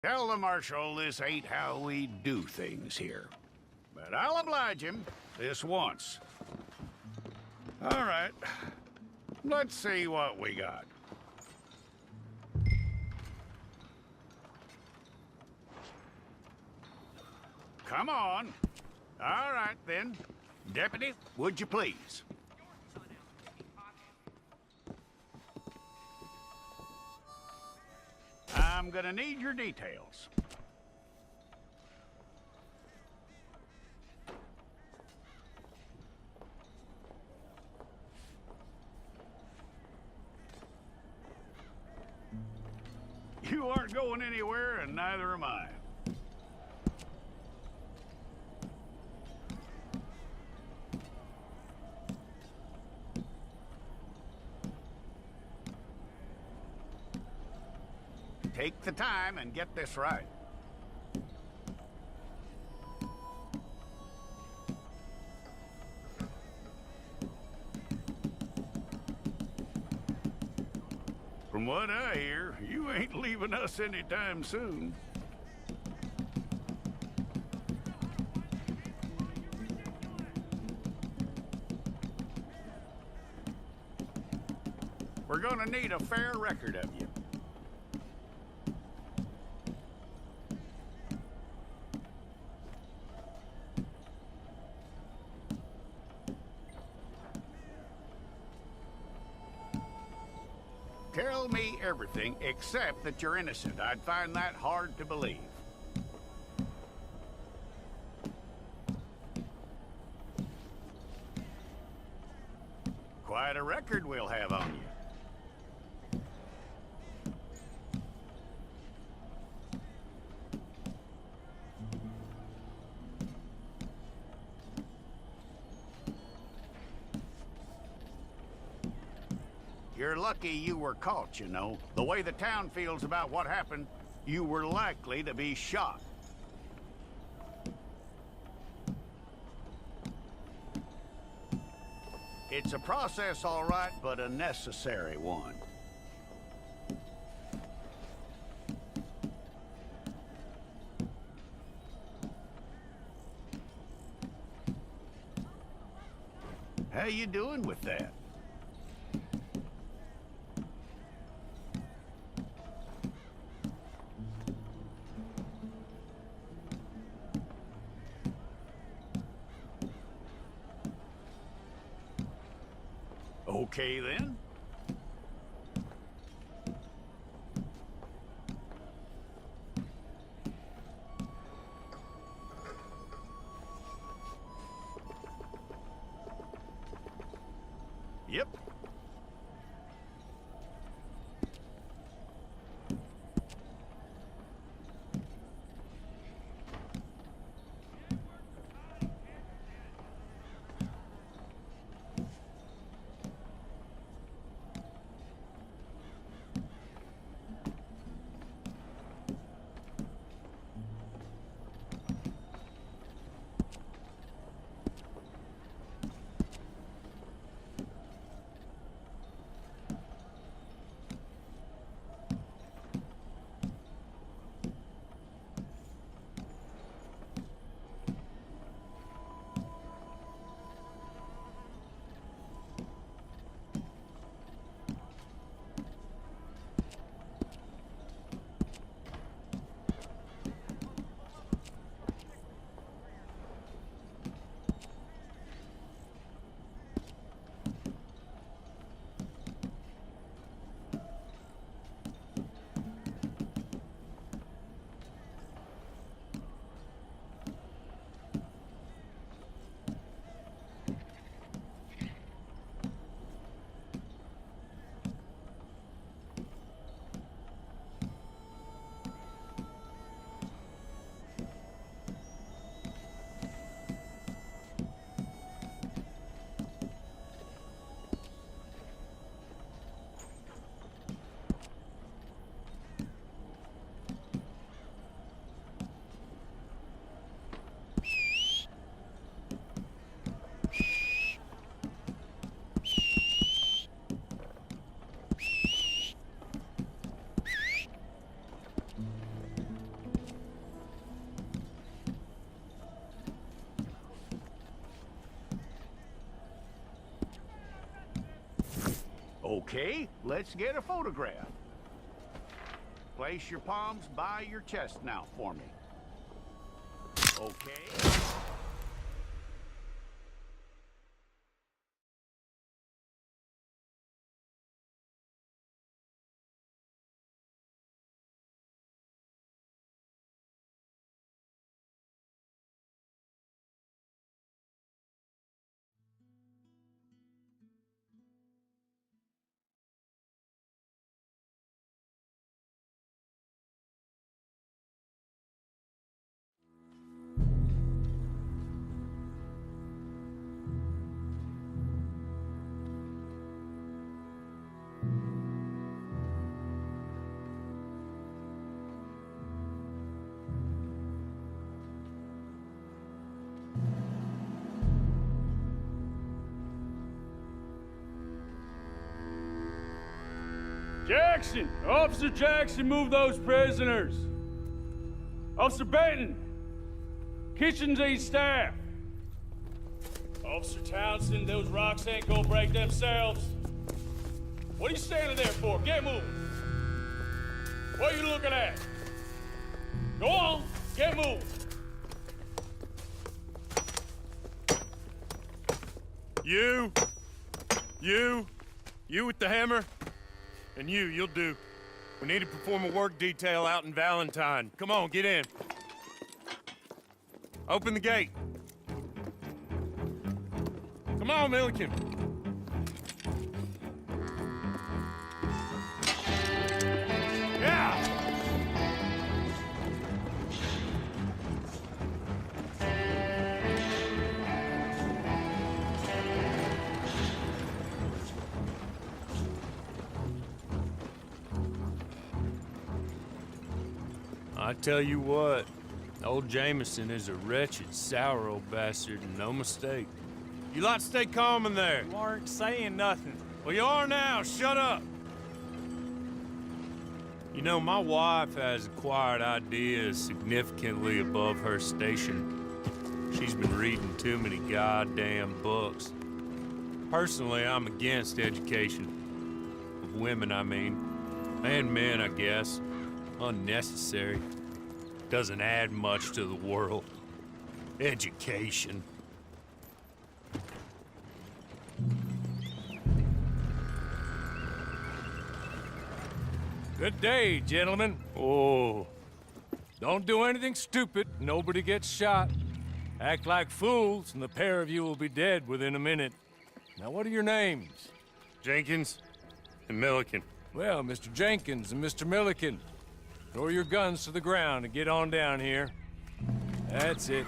Tell the Marshal this ain't how we do things here. But I'll oblige him this once. All right. Let's see what we got. Come on. All right, then. Deputy, would you please? I'm gonna need your details. You aren't going anywhere, and neither am I. Take the time and get this right. From what I hear, you ain't leaving us anytime soon. We're gonna need a fair record of you. Tell me everything except that you're innocent. I'd find that hard to believe. Quite a record we'll have on you. You're lucky you were caught, you know. The way the town feels about what happened, you were likely to be shot. It's a process, all right, but a necessary one. How you doing with that? Okay, then. Yep. Okay, let's get a photograph. Place your palms by your chest now for me. Okay. Jackson! Officer Jackson, move those prisoners! Officer Benton! Kitchens aid staff! Officer Townsend, those rocks ain't gonna break themselves. What are you standing there for? Get moving! What are you looking at? Go on, get moving! You with the hammer? And you'll do. We need to perform a work detail out in Valentine. Come on, get in. Open the gate. Come on, Milliken. Yeah! I tell you what, old Jameson is a wretched, sour old bastard, and no mistake. You lot stay calm in there. You aren't saying nothing. Well, you are now. Shut up. You know, my wife has acquired ideas significantly above her station. She's been reading too many goddamn books. Personally, I'm against education. Of women, I mean. And men, I guess. Unnecessary. Doesn't add much to the world. Education. Good day, gentlemen. Oh. Don't do anything stupid. Nobody gets shot. Act like fools, and the pair of you will be dead within a minute. Now, what are your names? Jenkins and Milliken. Well, Mr. Jenkins and Mr. Milliken, throw your guns to the ground and get on down here. That's it.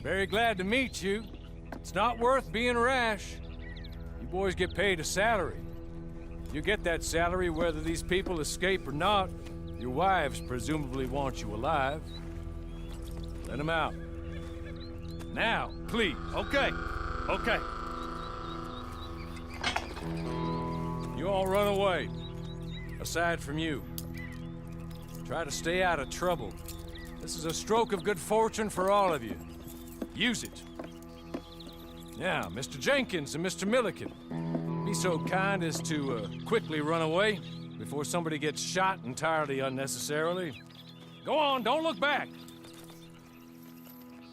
Very glad to meet you. It's not worth being rash. You boys get paid a salary. You get that salary whether these people escape or not. Your wives presumably want you alive. Let them out. Now, please. Okay. You all run away. Aside from you. Try to stay out of trouble. This is a stroke of good fortune for all of you. Use it. Now, Mr. Jenkins and Mr. Milliken, be so kind as to quickly run away before somebody gets shot entirely unnecessarily. Go on, don't look back.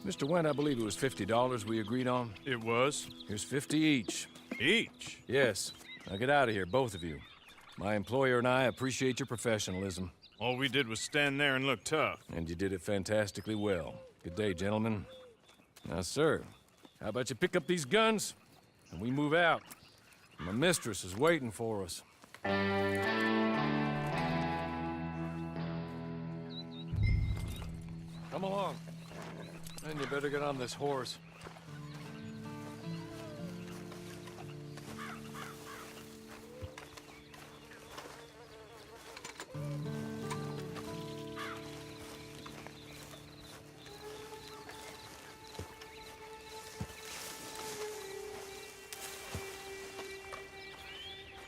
Mr. Wendt, I believe it was $50 we agreed on. It was. Here's 50 each. Each? Yes. Now get out of here, both of you. My employer and I appreciate your professionalism. All we did was stand there and look tough. And you did it fantastically well. Good day, gentlemen. Now, sir, how about you pick up these guns and we move out? My mistress is waiting for us. Come along. And you better get on this horse.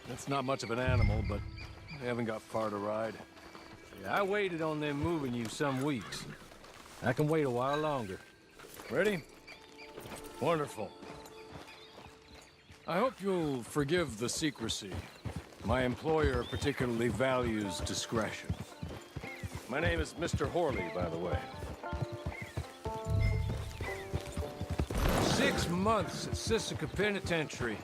That's not much of an animal, but they haven't got far to ride. Yeah, I waited on them moving you some weeks. I can wait a while longer. Ready? Wonderful. I hope you'll forgive the secrecy. My employer particularly values discretion. My name is Mr. Horley, by the way. 6 months at Sisika Penitentiary,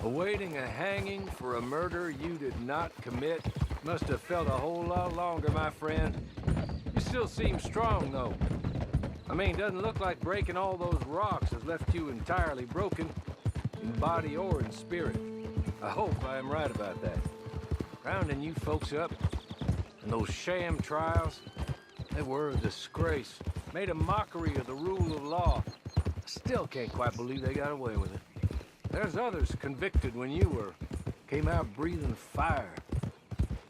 awaiting a hanging for a murder you did not commit. Must have felt a whole lot longer, my friend. You still seem strong, though. I mean, doesn't look like breaking all those rocks has left you entirely broken, in body or in spirit. I hope I am right about that. Rounding you folks up, and those sham trials, they were a disgrace. Made a mockery of the rule of law. I still can't quite believe they got away with it. There's others convicted when you were. Came out breathing fire.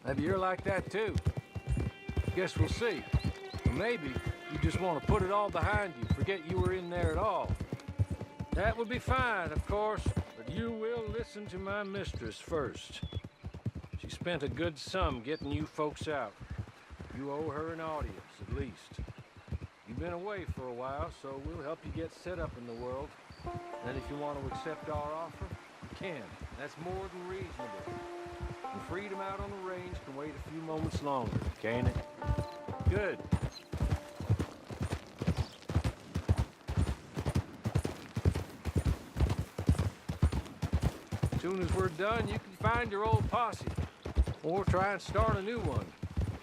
Maybe you're like that too. Guess we'll see. Or maybe you just want to put it all behind you, forget you were in there at all. That would be fine, of course, but you will listen to my mistress first. She spent a good sum getting you folks out. You owe her an audience, at least. You've been away for a while, so we'll help you get set up in the world. Then if you want to accept our offer, you can. That's more than reasonable. And freedom out on the range can wait a few moments longer, can't it? Good. As soon as we're done, you can find your old posse. Or try and start a new one.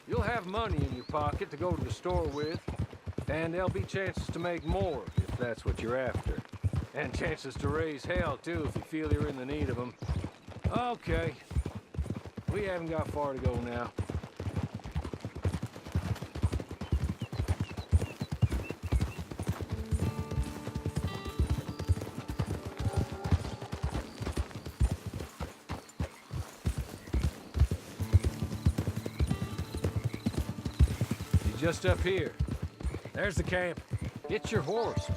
You'll have money in your pocket to go to the store with. And there'll be chances to make more, if that's what you're after. And chances to raise hell, too, if you feel you're in the need of them. Okay. We haven't got far to go now. You're just up here. There's the camp. Get your horse.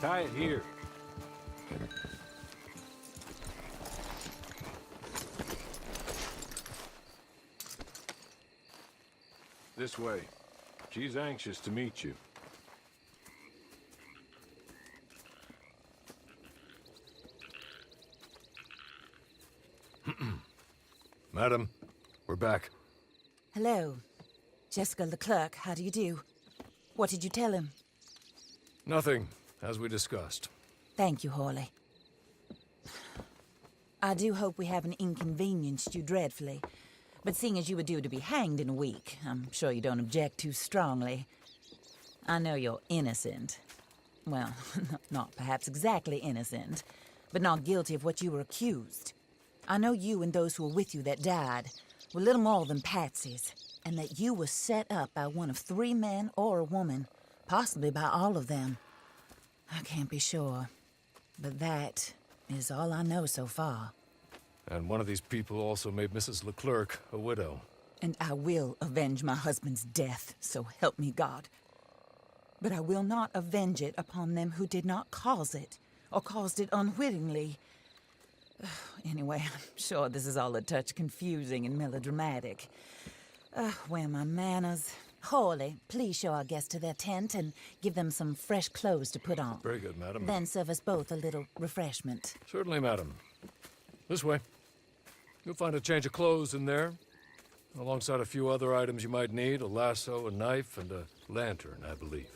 Tie it here. This way. She's anxious to meet you. Madam, we're back. Hello. Jessica Leclerc, how do you do? What did you tell him? Nothing, as we discussed. Thank you, Horley. I do hope we haven't inconvenienced you dreadfully. But seeing as you were due to be hanged in a week, I'm sure you don't object too strongly. I know you're innocent. Well, not perhaps exactly innocent, but not guilty of what you were accused. I know you and those who were with you that died were little more than patsies, and that you were set up by one of 3 men or a woman, possibly by all of them. I can't be sure, but that is all I know so far. And one of these people also made Mrs. Leclerc a widow. And I will avenge my husband's death, so help me God. But I will not avenge it upon them who did not cause it, or caused it unwittingly. Anyway, I'm sure this is all a touch confusing and melodramatic. Where are my manners? Horley, please show our guests to their tent and give them some fresh clothes to put on. Very good, madam. Then serve us both a little refreshment. Certainly, madam. This way. You'll find a change of clothes in there, alongside a few other items you might need, a lasso, a knife, and a lantern, I believe.